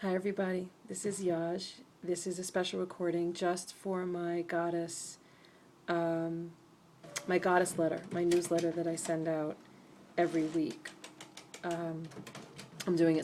Hi everybody, this is Yaj. This is a special recording just for my goddess letter, my newsletter that I send out every week. I'm doing a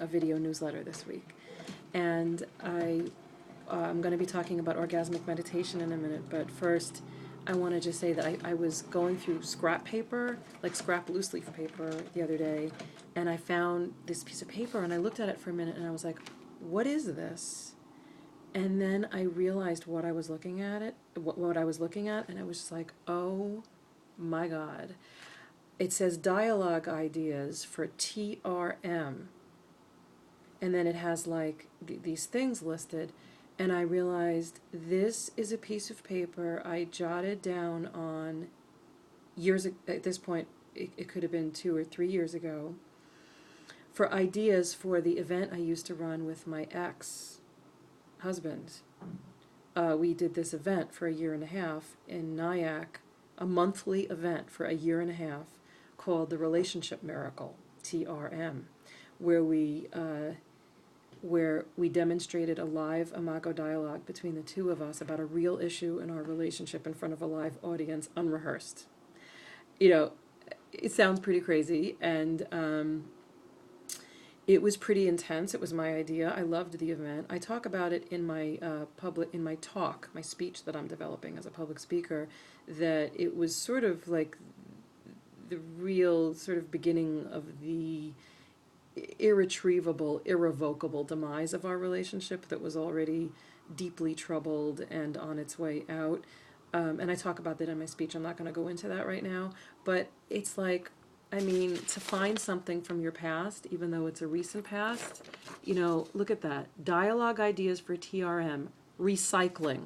video newsletter this week. And I'm going to be talking about orgasmic meditation in a minute, but first I want to just say that I was going through scrap paper, like scrap loose leaf paper the other day, and I found this piece of paper and I looked at it for a minute and I was like, what is this? And then I realized what I was looking at, and I was just like, oh my God. It says dialogue ideas for TRM. And then it has like these things listed. And I realized this is a piece of paper I jotted down on at this point, it could have been 2 or 3 years ago, for ideas for the event I used to run with my ex-husband. We did this event for a year and a half in Nyack, a monthly event for a year and a half called the Relationship Miracle, TRM, where we demonstrated a live imago dialogue between the two of us about a real issue in our relationship in front of a live audience, unrehearsed. You know, it sounds pretty crazy, and it was pretty intense. It was my idea. I loved the event. I talk about it in my my speech that I'm developing as a public speaker, that it was sort of like the real sort of beginning of the irrevocable demise of our relationship that was already deeply troubled and on its way out. And I talk about that in my speech. I'm not going to go into that right now, but it's like, I mean, to find something from your past, even though it's a recent past, look at that. Dialogue ideas for TRM, recycling.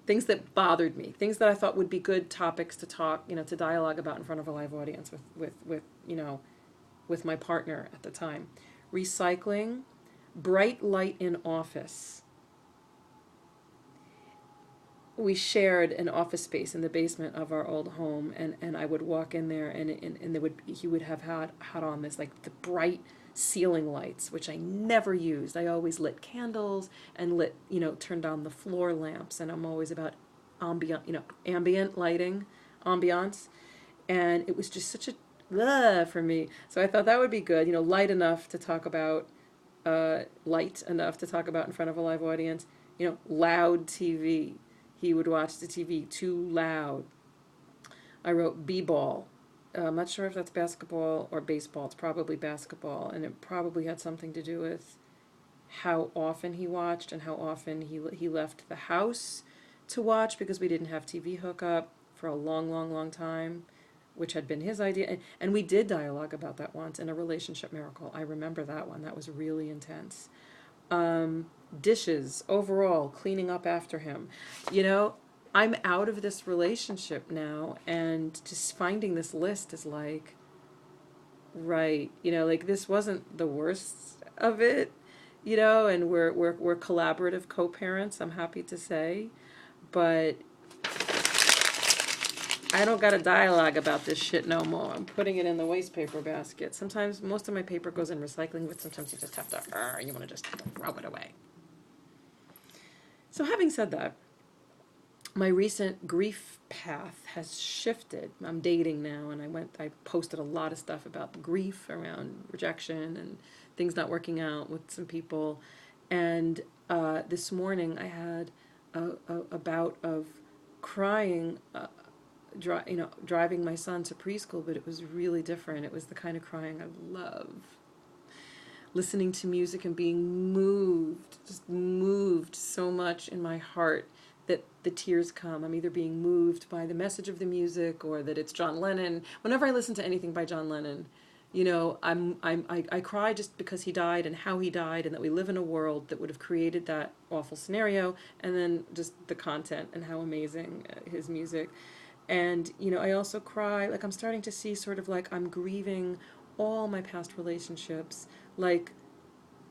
Things that bothered me, things that I thought would be good topics to talk, to dialogue about in front of a live audience with my partner at the time. Recycling, bright light in office. We shared an office space in the basement of our old home, and I would walk in there, and he would have had on this, like, the bright ceiling lights, which I never used. I always lit candles and turned on the floor lamps, and I'm always about ambient lighting, ambiance, and it was just such a for me. So I thought that would be good, light enough to talk about, light enough to talk about in front of a live audience, loud TV. He would watch the TV too loud. I wrote b-ball. I'm not sure if that's basketball or baseball. It's probably basketball, and it probably had something to do with how often he watched and how often he left the house to watch, because we didn't have TV hookup for a long, long, long time, which had been his idea. And we did dialogue about that once in a Relationship Miracle. I remember that one. That was really intense. Dishes, overall, cleaning up after him. I'm out of this relationship now, and just finding this list is like, right, like, this wasn't the worst of it, and we're collaborative co-parents, I'm happy to say, but I don't got a dialogue about this shit no more. I'm putting it in the waste paper basket. Sometimes, most of my paper goes in recycling, but sometimes you just have to, you want to just throw it away. So having said that, my recent grief path has shifted. I'm dating now, and I posted a lot of stuff about grief around rejection and things not working out with some people. And this morning I had a bout of crying, driving my son to preschool, but it was really different. It was the kind of crying I love. Listening to music and being just moved so much in my heart that the tears come. I'm either being moved by the message of the music, or that it's John Lennon. Whenever I listen to anything by John Lennon, I cry just because he died and how he died, and that we live in a world that would have created that awful scenario, and then just the content and how amazing his music. And, I also cry, like, I'm starting to see sort of like I'm grieving all my past relationships, like,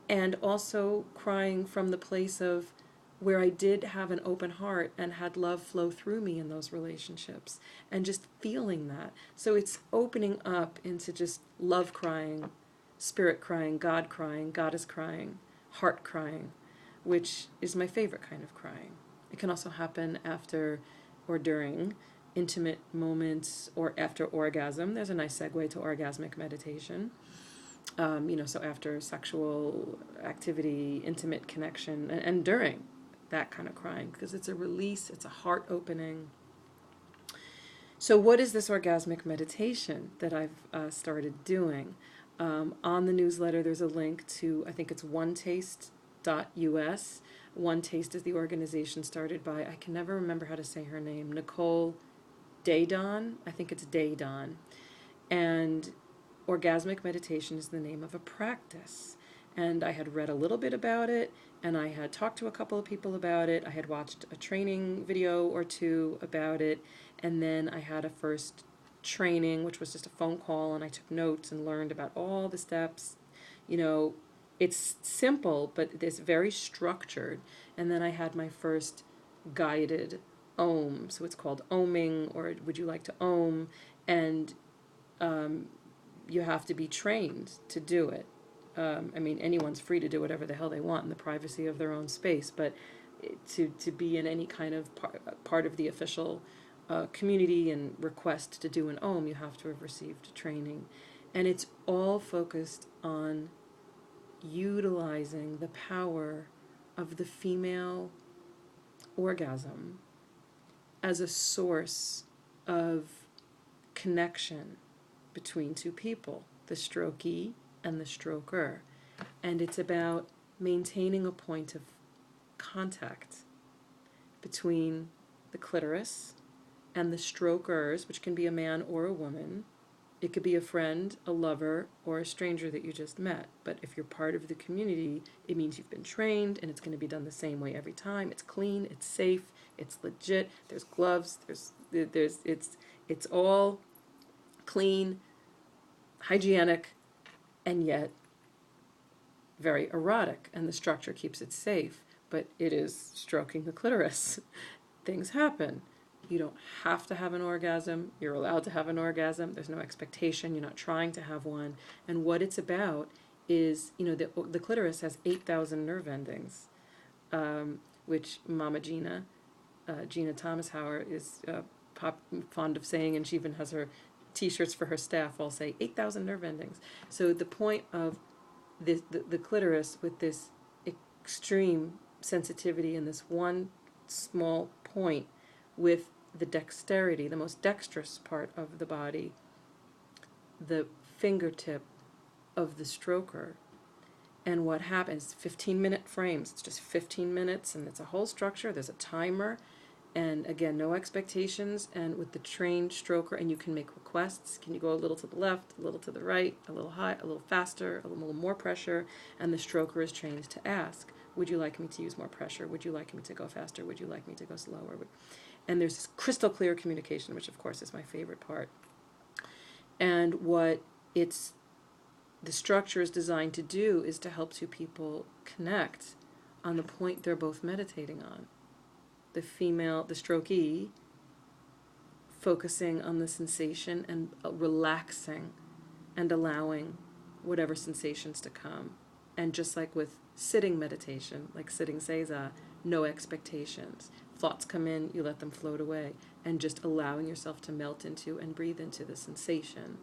and also crying from the place of where I did have an open heart and had love flow through me in those relationships, and just feeling that. So it's opening up into just love crying spirit crying, God is crying, heart crying, which is my favorite kind of crying. It can also happen after or during intimate moments or after orgasm. There's a nice segue to orgasmic meditation. So after sexual activity, intimate connection, and during that kind of crying, because it's a release, it's a heart opening. So what is this orgasmic meditation that I've started doing? On the newsletter, there's a link to, I think it's onetaste.us. One Taste is the organization started by, I can never remember how to say her name, Nicole Daydon. I think it's Daydon. And orgasmic meditation is the name of a practice. And I had read a little bit about it, and I had talked to a couple of people about it. I had watched a training video or two about it, and then I had a first training, which was just a phone call, and I took notes and learned about all the steps. It's simple, but it's very structured. And then I had my first guided OM. So it's called OMing, or Would You Like to OM? And you have to be trained to do it. Anyone's free to do whatever the hell they want in the privacy of their own space, but to be in any kind of part of the official community and request to do an OM, you have to have received training. And it's all focused on utilizing the power of the female orgasm as a source of connection between two people, the strokee and the stroker. And it's about maintaining a point of contact between the clitoris and the strokers, which can be a man or a woman. It could be a friend, a lover, or a stranger that you just met. But if you're part of the community, it means you've been trained, and it's going to be done the same way every time. It's clean, it's safe, it's legit. There's gloves, it's all clean, hygienic, and yet very erotic. And the structure keeps it safe, but it is stroking the clitoris. Things happen. You don't have to have an orgasm. You're allowed to have an orgasm. There's no expectation. You're not trying to have one. And what it's about is, the clitoris has 8,000 nerve endings, which Mama Gina Thomas Hauer is fond of saying, and she even has her T-shirts for her staff all say 8,000 nerve endings. So the point of the clitoris, with this extreme sensitivity in this one small point, with the dexterity, the most dexterous part of the body, the fingertip of the stroker. And what happens, 15-minute frames, it's just 15 minutes, and it's a whole structure, there's a timer, and again, no expectations, and with the trained stroker, and you can make requests. Can you go a little to the left, a little to the right, a little high, a little faster, a little more pressure, and the stroker is trained to ask, would you like me to use more pressure? Would you like me to go faster? Would you like me to go slower? And there's this crystal clear communication, which of course is my favorite part. And what the structure is designed to do is to help two people connect on the point they're both meditating on. The female, the strokee, focusing on the sensation and relaxing and allowing whatever sensations to come. And just like with sitting meditation, like sitting seiza, no expectations. Thoughts come in, you let them float away, and just allowing yourself to melt into and breathe into the sensation.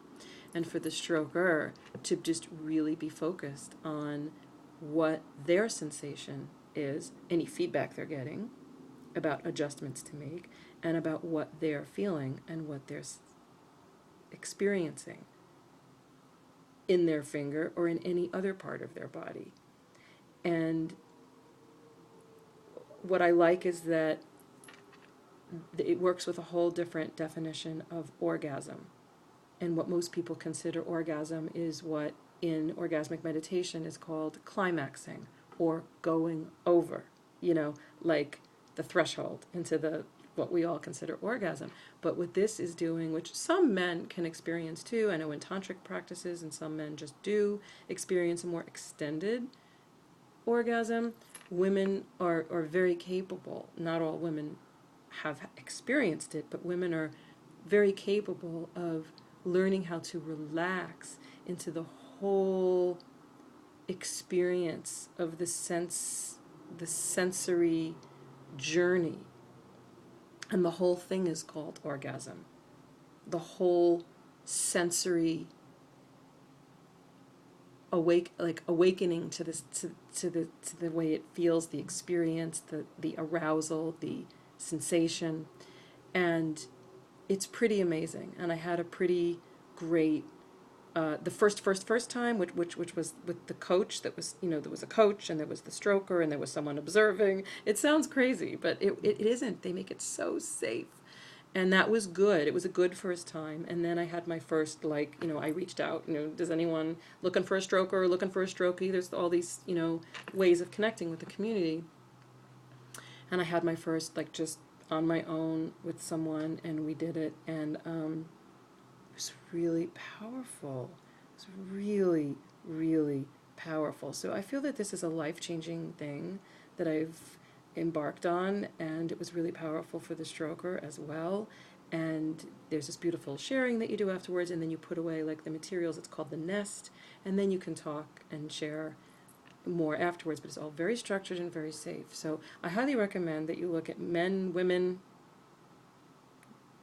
And for the stroker to just really be focused on what their sensation is, any feedback they're getting, about adjustments to make, and about what they're feeling and what they're experiencing in their finger or in any other part of their body. And what I like is that it works with a whole different definition of orgasm. And what most people consider orgasm is what in orgasmic meditation is called climaxing or going over, like the threshold into what we all consider orgasm. But what this is doing, which some men can experience too, I know in tantric practices, and some men just do experience a more extended orgasm. Women are very capable. Not all women have experienced it, but women are very capable of learning how to relax into the whole experience of the sensory journey. And the whole thing is called orgasm. The whole sensory awakening to this, to the way it feels, the experience, the arousal, the sensation. And it's pretty amazing. And I had a pretty great the first time, which was with the coach. That was, there was a coach, and there was the stroker, and there was someone observing. It sounds crazy, but it isn't. They make it so safe, and that was good. It was a good first time. And then I had my first, I reached out. Does anyone looking for a stroker, looking for a strokey? There's all these ways of connecting with the community. And I had my first just on my own with someone, and we did it, and it was really powerful. It was really, really powerful. So I feel that this is a life-changing thing that I've embarked on, and it was really powerful for the stroker as well. And there's this beautiful sharing that you do afterwards, and then you put away the materials. It's called the nest, and then you can talk and share more afterwards, but it's all very structured and very safe. So I highly recommend that you look at men, women,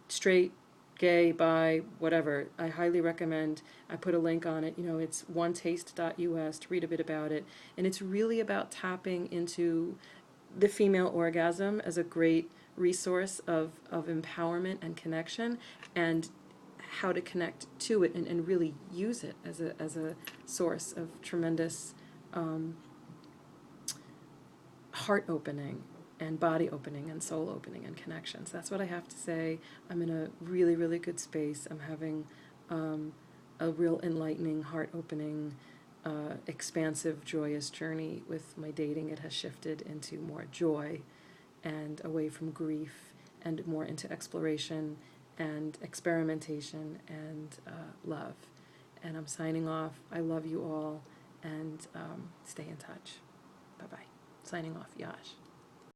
straight, gay, bi, whatever. I highly recommend. I put a link on it. It's onetaste.us to read a bit about it. And it's really about tapping into the female orgasm as a great resource of empowerment and connection, and how to connect to it and really use it as a source of tremendous heart opening and body opening and soul opening and connections. That's what I have to say. I'm in a really, really good space. I'm having a real enlightening, heart opening, expansive, joyous journey with my dating. It has shifted into more joy and away from grief, and more into exploration and experimentation and love. And I'm signing off. I love you all, and stay in touch. Bye-bye. Signing off, Yash.